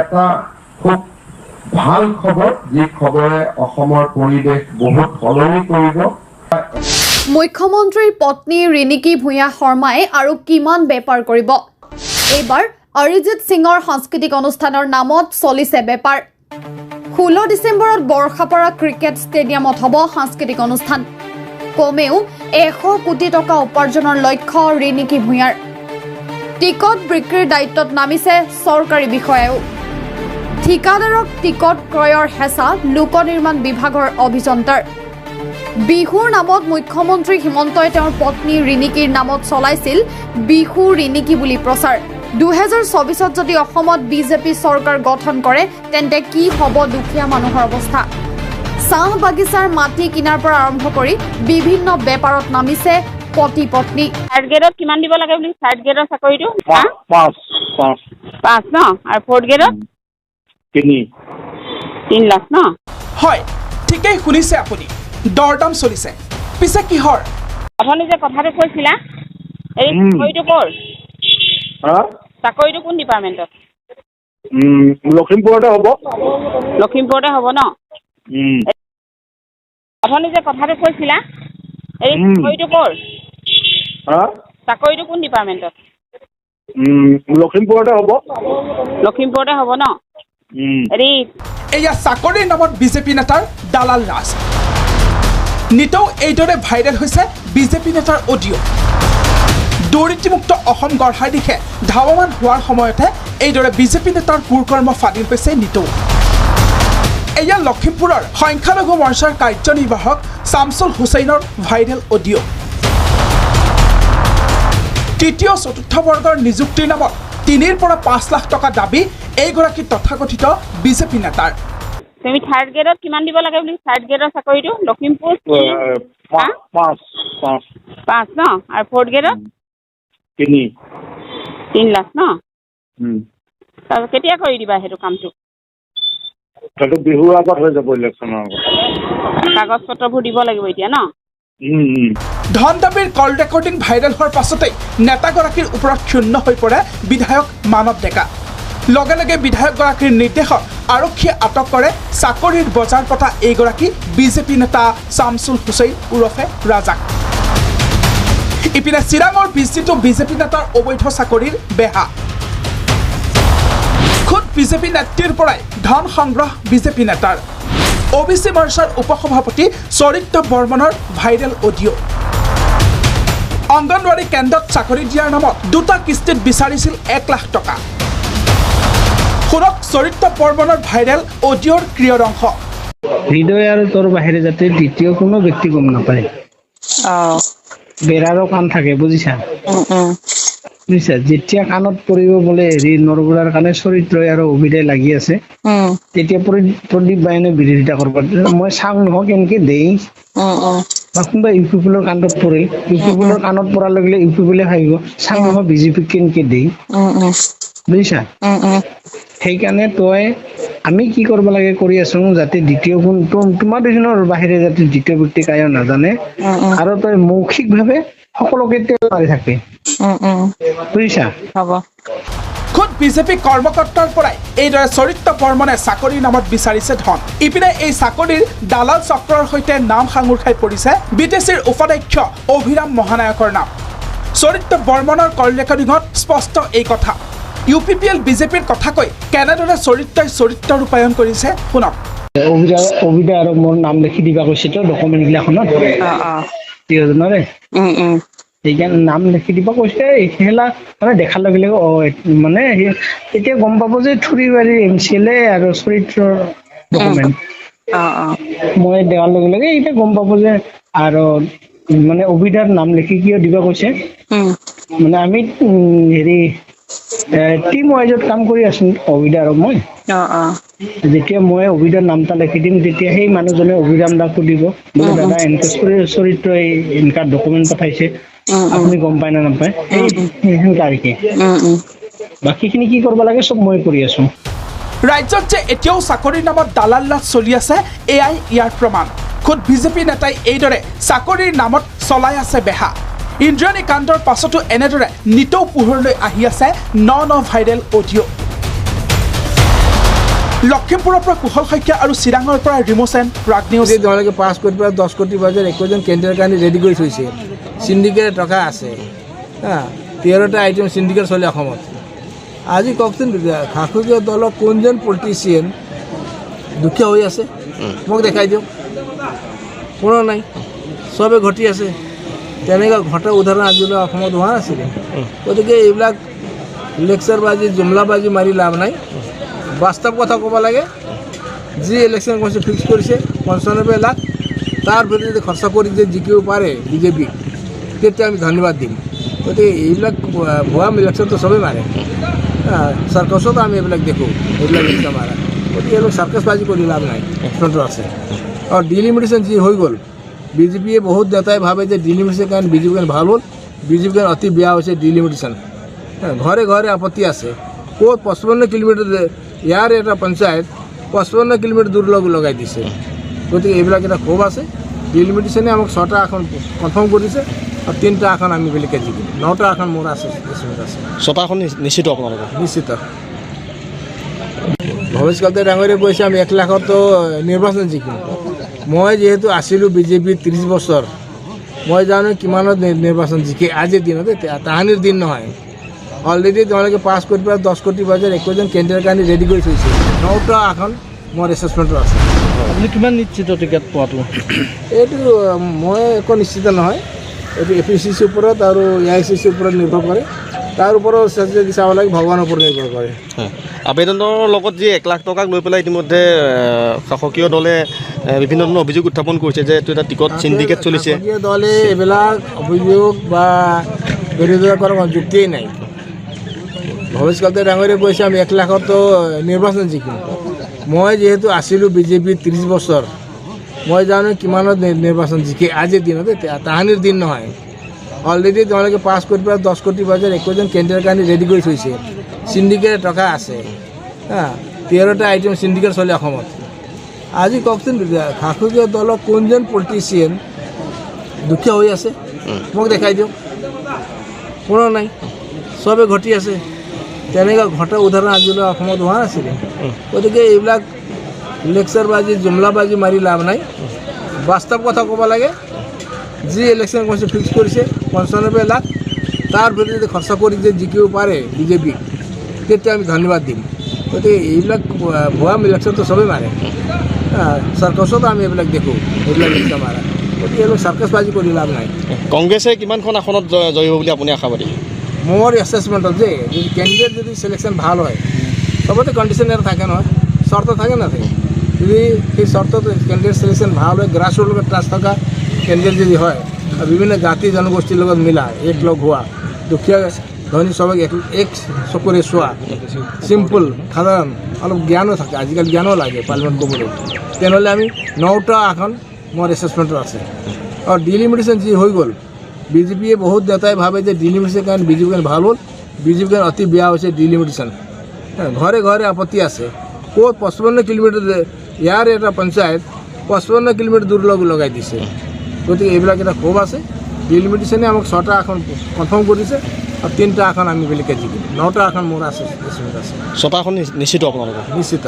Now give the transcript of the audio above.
এটা খুব ভাল খবৰ, যি খবৰে অসমৰ পৰিৱেশ বহুত সলনি কৰিব। মুখ্যমন্ত্ৰীৰ পত্নী ৰিণিকী ভূঞা শৰ্মাই আৰু কিমান বেপাৰ কৰিব? এইবাৰ অৰিজিৎ সিঙৰ সাংস্কৃতিক অনুষ্ঠানৰ নামত চলিছে বেপাৰ। 16 ডিচেম্বৰত বৰ্ষাপাৰা ক্ৰিকেট ষ্টেডিয়ামত হ'ব সাংস্কৃতিক অনুষ্ঠান। কমেও 100 কোটি টকা উপাৰ্জনৰ লক্ষ্য ৰিণিকী ভূঞাৰ। টিকট বিক্ৰীৰ দায়িত্বত নামিছে চৰকাৰী বিষয়াও। ঠিকাদাৰক টিকট ক্ৰয়ৰ হেঁচা লোক নিৰ্মাণ বিভাগৰ অভিযন্তাৰ। বিহুৰ নামত মুখ্যমন্ত্ৰী হিমন্তই তেওঁৰ পত্নী ৰিণিকীৰ নামত চলাইছিল বিহু ৰিণিকী বুলি প্ৰচাৰ। 2024 যদি অসমত বিজেপি চৰকাৰ গঠন কৰে তেন্তে কি হ'ব দুখীয়া মানুহৰ অৱস্থা? চাহ বাগিচাৰ মাটি কিনাৰ পৰা আৰম্ভ কৰি বিভিন্ন বেপাৰত নামিছে পতি পত্নী। থাৰ্ড গ্ৰেডত কিমান দিব লাগে বুলি? থাৰ্ড গ্ৰেডৰ চাকৰিটো 5 ন, আৰু ফ'ৰ্থ গ্ৰেডত 3 লাখ ন? হয়, ঠিকেই শুনিছে আপুনি। দৰদাম চলিছে। পিছে কিহৰ? আপুনি যে কথাটো কৈছিলা, এই চাকৰিটো ক'ৰ? চাকৰিটো কোন ডিপাৰ্টমেণ্টত? লখিমপুৰতে হ'ব। লখিমপুৰতে হ'ব ন? আপুনি যে কথাটো কৈছিলা, এই চাকৰিটো ক'ৰ? চাকৰিটো কোন ডিপাৰ্টমেণ্টত? লখিমপুৰতে হ'ব। লখিমপুৰতে হ'ব ন? এয়া চাকৰিৰ নামত বিজেপি নেতাৰ দালাল ৰাজ। নিতৌ এইদৰে ভাইৰেল হৈছে বিজেপি নেতাৰ অডিঅ'। দুৰ্নীতিমুক্ত অসম গঢ়াৰ দিশে ধাৱমান হোৱাৰ সময়তে এইদৰে বিজেপি নেতাৰ কুকৰ্ম ফাদিল হৈছে নিতৌ। এয়া লখিমপুৰৰ সংখ্যালঘু মৰ্চাৰ কাৰ্যনিৰ্বাহক শামছুল হুছেইনৰ ভাইৰেল অডিঅ'। তৃতীয় চতুৰ্থ বৰ্গৰ নিযুক্তিৰ নামত 3 পৰা 5 লাখ টকা দাবী এইগৰাকী তথাকথিত বিজেপি নেতাৰ। তুমি থাৰ্ড গ্ৰেডত কিমান দিব লাগে বুলি? থাৰ্ড গ্ৰেডৰ চাকৰিটো লখিমপুৰ 5 ন, আৰু ফ'ৰ্থ গ্ৰেডত 3 লাখ ন? তাৰপিছত কেতিয়া কৰি দিবা সেইটো কামটো? সেইটো বিহুৰ আগত হৈ যাব, ইলেকশ্যনৰ আগত। কাগজ পত্ৰবোৰ দিব লাগিব এতিয়া ন? ধন দাবীৰ কল ৰেকৰ্ডিং ভাইৰেল হোৱাৰ পাছতেই নেতাগৰাকীৰ ওপৰত ক্ষুণ্ণ হৈ পৰে বিধায়ক মানৱ ডেকা। লগে লগে বিধায়কগৰাকীৰ নিৰ্দেশত আৰক্ষীয়ে আটক কৰে চাকৰিৰ বজাৰ পতা এইগৰাকী বিজেপি নেতা শামছুল হুছেইন ওৰফে ৰাজাক। ইপিনে চিৰাঙৰ বিস্তৃত বিজেপি নেতাৰ অবৈধ চাকৰিৰ বেহা। খুদ বিজেপি নেত্ৰীৰ পৰাই ধন সংগ্ৰহ বিজেপি নেতাৰ। OBC মৰ্চাৰ উপসভাপতি চৰিত্ৰ বৰ্মনৰ ভাইৰেল অডিঅ'। অংগনৱাড়ী কেন্দ্ৰত চাকৰি দিয়াৰ নামত 2টা কিস্তিত বিচাৰিছিল 1 লাখ টকা। শুনক চৰিত্ৰ বৰ্মনৰ ভাইৰেল অডিঅ'ৰ ক্ৰিয়ৰ অংশ। হৃদয় আৰু তোৰ বাহিৰে যাতে দ্বিতীয় কোনো ব্যক্তি গম নাপায়। বেৰাৰো কাণ থাকে, বুজিছা? বুজিছা, যেতিয়া কাণত পৰিব বোলে হেৰি নৰবৰাৰ কাৰণে চৰিত্ৰই আৰু অভিনয় লাগি আছে, তেতিয়া প্ৰদীপ বাইনে বিৰোধিতা কৰিব। মই চাওঁ নহয় কেনেকে দেই, বা কোনোবা ইউ পিপুলৰ কাণত পৰে, ইউ পিপুলৰ কাণত পৰাৰ লগে লগে ইউ পিপুলে ভাবিব চাওঁ নহয় বিজেপিক কেনেকে দেই, বুজিছা? সেইকাৰণে তই আমি কি কৰিব লাগে কৰি আছো, যাতে দ্বিতীয় কোন তোমাৰ দুজনৰ বাহিৰে যাতে দ্বিতীয় ব্যক্তি কায়ো নাজানে, আৰু তই মৌখিকভাৱে সকলোকে তেল মাৰি থাকবি, বুজিছা? খুদ বিজেপি কৰ্মকৰ্তাৰ পৰাই এইদৰে চৰিত্ৰ বৰ্মনে চাকৰিৰ নামত বিচাৰিছে ধন। ইপিনে এই চাকৰিৰ দালাল চক্ৰৰ সৈতে নাম সাঙুৰ খাই পৰিছে BTCৰ উপাধ্যক্ষ অভিৰাম মহানায়কৰ নাম। চৰিত্ৰ বৰ্মনৰ কল ৰেকৰ্ডিঙত স্পষ্ট এই কথা। UPPL বিজেপিৰ কথা কৈ কেনেদৰে চৰিত্ৰই চৰিত্ৰ ৰূপায়ণ কৰিছে শুনক। অভিদা আৰু মোৰ নাম লিখি দিবা কৈছে তো ডকুমেণ্টগিলাখনত তিনিজনৰে, সেইকাৰণে নাম লিখি দিব কৈছে। সেইলা মানে দেখাৰ লগে লগে মানে এতিয়া গম পাব যে থুৰিবাৰী MCLA আৰু চৰিত্ৰৰ ডকুমেণ্ট মই দেৱাৰ লগে লগে এতিয়া গম পাব যে, আৰু মানে অভিদাৰ নাম লিখি কিয় দিবা কৈছে, মানে আমি হেৰি টিম ৱাইজত কাম কৰি আছো অভিদা আৰু মই। যেতিয়া মই অভিদাৰ নামটা লিখি দিম তেতিয়া সেই মানুহজনে অভিৰাম দাক সুধিব, বোলে দাদা এনেকে চৰিত্ৰ এনেকা ডকুমেণ্ট পঠাইছে, আপুনি গম পায় না নাপায়, সেনেকা আৰু কি বাকীখিনি কি কৰিব লাগে চব মই কৰি আছো। ৰাজ্যত যে এতিয়াও চাকৰিৰ নামত দালাল ৰাজ চলি আছে, এয়াই ইয়াৰ প্ৰমাণ। খুদ বিজেপি নেতাই এইদৰে চাকৰিৰ নামত চলাই আছে বেহা। ইন্দ্ৰাণী কাণ্ডৰ পাছতো এনেদৰে নিতৌ পোহৰলৈ আহি আছে ন ভাইৰেল অডিঅ'। লখিমপুৰৰ পৰা কুশল শইকীয়া আৰু চিৰাঙৰ পৰা ৰিমোচেন প্ৰাগ নিউজ। তেওঁলোকে 5 কোটি পৰা 10 কোটি বাজেট 21জন কেন্দ্ৰৰ কাৰণে ৰেডি কৰি থৈছে। সিন্ডিকেট টকা আছে, 13টা আইটেম সিন্ডিকেট চলে অসমত। আজি কওকচোন শাসকীয় দলৰ কোনজন পলিটিচিয়ান দুখীয়া হৈ আছে মোক দেখাই দিয়ক। কোনো নাই, চবে ঘটি আছে। তেনেকুৱা ঘটাৰ উদাহৰণ আজিলৈ অসমত হোৱা নাছিলে। গতিকে এইবিলাক লেকচাৰবাজি জুমলাবাজি মাৰি লাভ নাই। বাস্তৱ কথা ক'ব লাগে। যি ইলেকশ্যন কমিশ্যন ফিক্স কৰিছে 95 লাখ, তাৰ ভিতৰত যদি খৰচা কৰি যে জিকিব পাৰে বিজেপি, তেতিয়া আমি ধন্যবাদ দিম। গতিকে এইবিলাক ভুৱা ইলেকশ্যনটো চবেই মাৰে। চাৰ্কাছতো আমি এইবিলাক দেখোঁ, এইবিলাক ইলেকশ্যন মাৰা। গতিকে এইবিলাক চাৰ্কাছবাজি কৰি লাভ নাই, এক্সপেণ্টৰ আছে। আৰু ডিলিমিটেশ্যন যি হৈ গ'ল, বিজেপিয়ে বহুত নেতাই ভাবে যে ডিলিমিটেশ্যন কাৰণে বিজেপি কাৰণে ভাল হ'ল, বিজেপি কাৰণে অতি বেয়া হৈছে ডিলিমিটেশ্যন। ঘৰে ঘৰে আপত্তি আছে। ক'ত 55 কিলোমিটাৰ ইয়াৰ এটা পঞ্চায়ত 55 কিলোমিটাৰ দূৰ লগাই দিছে। গতিকে এইবিলাক এটা ক্ষোভ আছে। ডিলিমিটেশ্যনে আমাক 6টা আসন কনফাৰ্ম কৰিছে আৰু 3টা আসন আমি বেলেগকৈ জিকিম। 9টা আসন মোৰ আছে, 6টা আসন নিশ্চিত আপোনালোকৰ? নিশ্চিত। ভৱিষ্যতে ডাঙৰে কৈছে আমি 1 লাখতো নিৰ্বাচন জিকিম। মই যিহেতু আছিলোঁ বিজেপি 30 বছৰ, মই জানো কিমানত নিৰ্বাচন জিকে। আজিৰ দিনতে তাহানিৰ দিন নহয়। অলৰেডি তেওঁলোকে 5 কোটি পৰা 10 কোটি বাজেট 21জন কেন্দ্ৰৰ কাৰণে ৰেডি কৰি থৈছে। 9টা আসন মোৰ এছেছমেণ্টৰ আছে। আপুনি কিমান নিশ্চিত টিকেট পোৱাটো? এইটো মই একো নিশ্চিত নহয়। এইটো APCCৰ ওপৰত আৰু AICCৰ ওপৰত নিৰ্ভৰ কৰে। তাৰ ওপৰত যদি চাব লাগে ভগৱানৰ ওপৰত নিৰ্ভৰ কৰে। আবেদনৰ লগত যি 1 লাখ টকাক লৈ পেলাই ইতিমধ্যে শাসকীয় দলে বিভিন্ন ধৰণৰ অভিযোগ উত্থাপন কৰিছে যে এইটো এটা টিকট চিণ্ডিকেট চলিছে। শাসকীয় দলে এইবিলাক অভিযোগ বা বিৰোধিতা কৰাৰ কোনো যুক্তিয়েই নাই। ভৱিষ্যতে ডাঙৰে কৈছে আমি 1 লাখতো নিৰ্বাচন জিকিম। মই যিহেতু আছিলোঁ বিজেপি 30 বছৰ, মই জানো কিমানত নিৰ্বাচন জিকে। আজিৰ দিনতে তাহানিৰ দিন নহয়। অলৰেডি তেওঁলোকে 5 কোটি পৰা 10 কোটি বাজেট 21জন কেন্দ্ৰৰ কাৰণে ৰেডি কৰি থৈছে। সিন্ডিকেট টকা আছে, 13টা আইটেম সিন্ডিকেট চলে অসমত। আজি কওকচোন শাসকীয় দলৰ কোনজন পলিটিচিয়ান দুখীয়া হৈ আছে মোক দেখাই দিয়ক। কোনো নাই, চবে ঘটি আছে। তেনেকুৱা ঘটাৰ উদাহৰণ আজিলৈ অসমত হোৱা নাছিলে। গতিকে এইবিলাক লেকচাৰবাজি জুমলাবাজি মাৰি লাভ নাই। বাস্তৱ কথা ক'ব লাগে। যি ইলেকশ্যন কমিশ্যন ফিক্স কৰিছে 95 লাখ, তাৰ ভিতৰত যদি খৰচা কৰি যে জিকিব পাৰে বিজেপি, তেতিয়া আমি ধন্যবাদ দিম। গতিকে এইবিলাক ভুৱা ইলেকশ্যনটো চবেই মাৰে। চাৰ্কাছতো আমি এইবিলাক দেখোঁ, এইবিলাক ইলেকশ্যন মাৰা। গতিকে এইবিলাক চাৰ্কাছবাজি কৰি লাভ নাই। কংগ্ৰেছে কিমানখন আসনত জয়ী হ'ব বুলি আপুনি আশাবাদী? মোৰ এছেছমেণ্টত যে যদি কেণ্ডিডেট যদি চিলেকশ্যন ভাল হয়, চবতে কণ্ডিশ্যন এটা থাকে নহয়, চৰ্ত থাকে নাথাকে। যদি সেই চৰ্তত কেণ্ডিডেট চিলেকশ্যন ভাল হয়, গ্ৰাছ ৰুট লগত টাচ থকা কেণ্ডিডেট যদি হয়, বিভিন্ন জাতি জনগোষ্ঠীৰ লগত মিলা, একলগ হোৱা, দুখীয়া ধনী চবক এক চকুৰে চোৱা, চিম্পল সাধাৰণ, অলপ জ্ঞানো থাকে। আজিকালি জ্ঞানো লাগে পাৰ্লিমেণ্ট ক'বলৈ। তেনেহ'লে আমি 9টা আসন মোৰ এছেছমেণ্টত আছে। আৰু ডিলিমিটেশ্যন যি হৈ গ'ল, বিজেপিয়ে বহুত নেতাই ভাবে যে ডিলিমিটেশ্যন কাৰণে বিজেপি কাৰণে ভাল হ'ল, বিজেপি কাৰণে অতি বেয়া হৈছে ডিলিমিটেশ্যন। ঘৰে ঘৰে আপত্তি আছে। ক'ত 55 কিলোমিটাৰ ইয়াৰ এটা পঞ্চায়ত 55 কিলোমিটাৰ দূৰ লগাই দিছে। গতিকে এইবিলাক এটা ক্ষোভ আছে। ডিলিমিটেশ্যনে আমাক 6টা আসন কনফাৰ্ম কৰিছে আৰু 3টা আসন আমি বেলেগকৈ জিকিম। 9টা আসন মোৰ আছে, 6টা আসন নিশ্চিত আপোনালোকৰ? নিশ্চিত।